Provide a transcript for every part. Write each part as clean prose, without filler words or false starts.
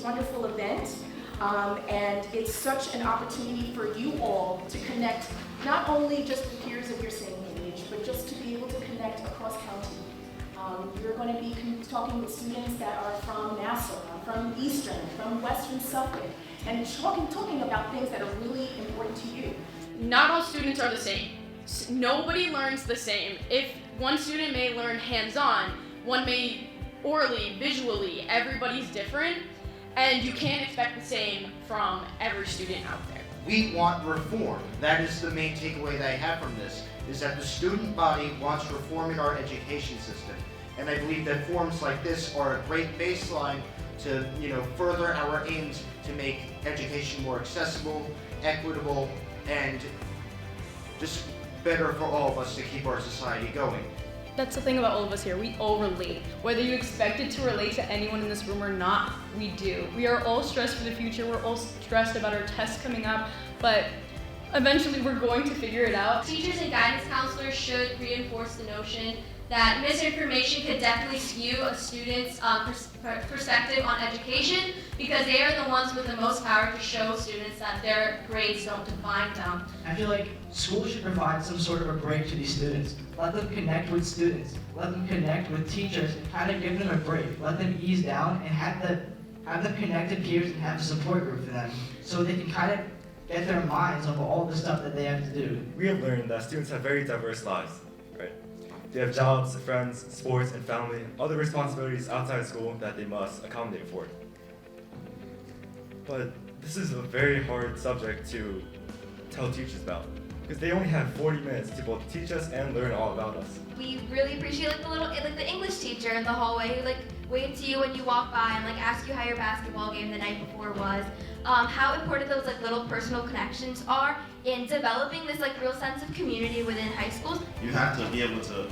wonderful event. And it's such an opportunity for you all to connect, not only just with peers of your same age, but just to be able to connect across county. You're going to be talking with students that are from Nassau, from Eastern, from Western Suffolk, and talking about things that are really important to you. Not all students are the same. Nobody learns the same. If one student may learn hands-on, one may orally, visually, everybody's different, and you can't expect the same from every student out there. We want reform. That is the main takeaway that I have from this, is that the student body wants reform in our education system. And I believe that forums like this are a great baseline to further our aims to make education more accessible, equitable, and just better for all of us to keep our society going. That's the thing about all of us here, we all relate. Whether you expected to relate to anyone in this room or not, we do. We are all stressed for the future, we're all stressed about our tests coming up, but eventually we're going to figure it out. Teachers and guidance counselors should reinforce the notion that misinformation could definitely skew a student's perspective on education, because they are the ones with the most power to show students that their grades don't define them. I feel like schools should provide some sort of a break to these students. Let them connect with students. Let them connect with teachers and kind of give them a break. Let them ease down and have them connect to peers and have a support group for them, so they can kind of get their minds off of all the stuff that they have to do. We have learned that students have very diverse lives, right? They have jobs, friends, sports, and family, other responsibilities outside school that they must accommodate for. But this is a very hard subject to tell teachers about, because they only have 40 minutes to both teach us and learn all about us. We really appreciate the English teacher in the hallway who waved to you when you walk by and ask you how your basketball game the night before was. How important those little personal connections are in developing this real sense of community within high schools. You have to be able to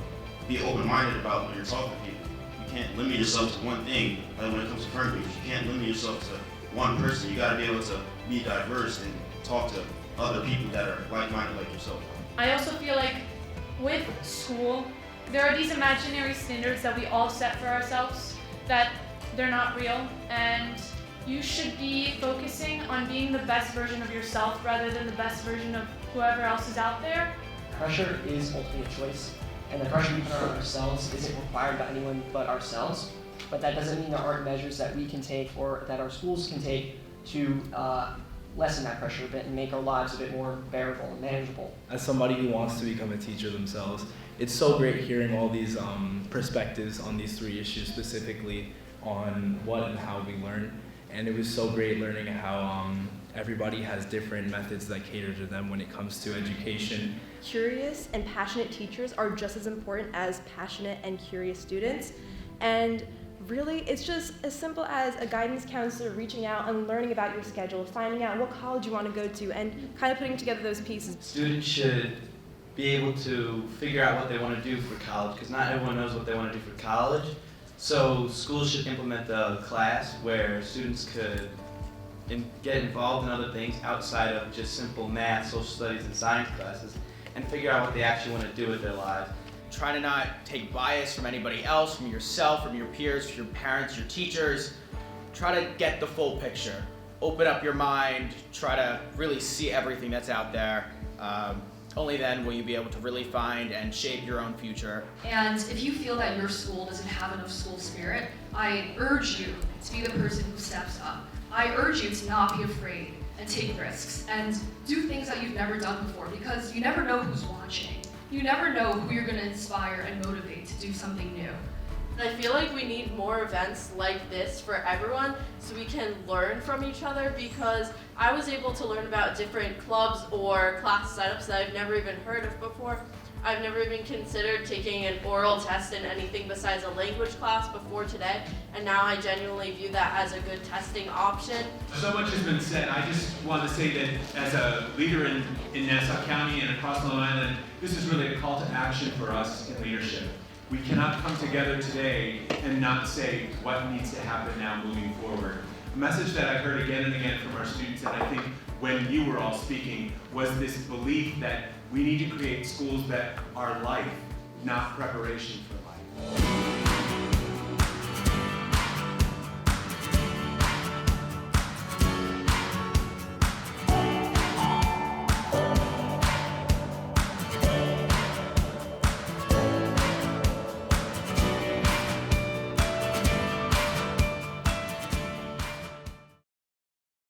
be open-minded about when you're talking to people. You can't limit yourself to one thing. Like when it comes to friend groups, you can't limit yourself to one person. You got to be able to be diverse and talk to other people that are like-minded like yourself. I also feel like with school, there are these imaginary standards that we all set for ourselves, that they're not real, and you should be focusing on being the best version of yourself rather than the best version of whoever else is out there. Pressure is ultimately a choice, and the pressure we put on ourselves isn't required by anyone but ourselves, but that doesn't mean there aren't measures that we can take or that our schools can take to lessen that pressure a bit and make our lives a bit more bearable and manageable. As somebody who wants to become a teacher themselves, it's so great hearing all these perspectives on these three issues, specifically on what and how we learn. And it was so great learning how everybody has different methods that cater to them when it comes to education. Curious and passionate teachers are just as important as passionate and curious students. And really, it's just as simple as a guidance counselor reaching out and learning about your schedule, finding out what college you want to go to, and kind of putting together those pieces. Students should be able to figure out what they want to do for college, because not everyone knows what they want to do for college. So schools should implement a class where students could get involved in other things outside of just simple math, social studies, and science classes, and figure out what they actually want to do with their lives. Try to not take bias from anybody else, from yourself, from your peers, from your parents, your teachers. Try to get the full picture. Open up your mind, try to really see everything that's out there. Only then will you be able to really find and shape your own future. And if you feel that your school doesn't have enough school spirit, I urge you to be the person who steps up. I urge you to not be afraid and take risks and do things that you've never done before, because you never know who's watching. You never know who you're going to inspire and motivate to do something new. I feel like we need more events like this for everyone so we can learn from each other, because I was able to learn about different clubs or class setups that I've never even heard of before. I've never even considered taking an oral test in anything besides a language class before today, and now I genuinely view that as a good testing option. So much has been said. I just want to say that as a leader in Nassau County and across Long Island, this is really a call to action for us in leadership. We cannot come together today and not say what needs to happen now moving forward. A message that I heard again and again from our students, and I think when you were all speaking, was this belief that we need to create schools that are life, not preparation for life.